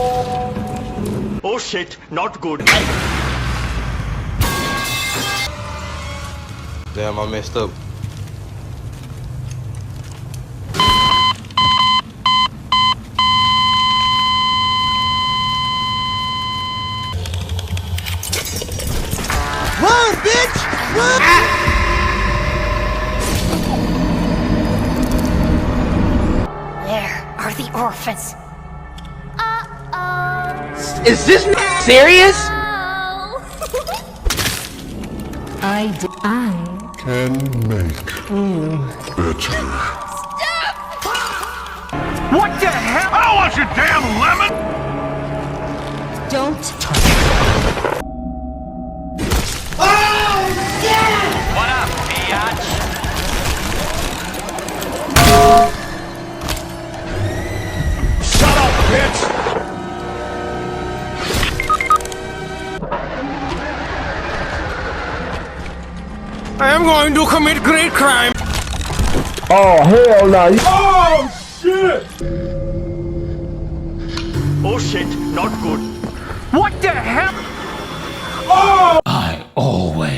Oh shit, not good. Damn, I messed up. Run, bitch! Run! Where are the orphans? Is this serious? I Can make better. What the hell? I don't want your damn lemon! don't touch. What up, biatch? Shut up, bitch! I am going to commit great crime. Oh, hell no. Oh, shit! Oh shit, not good. What the hell? Oh! I always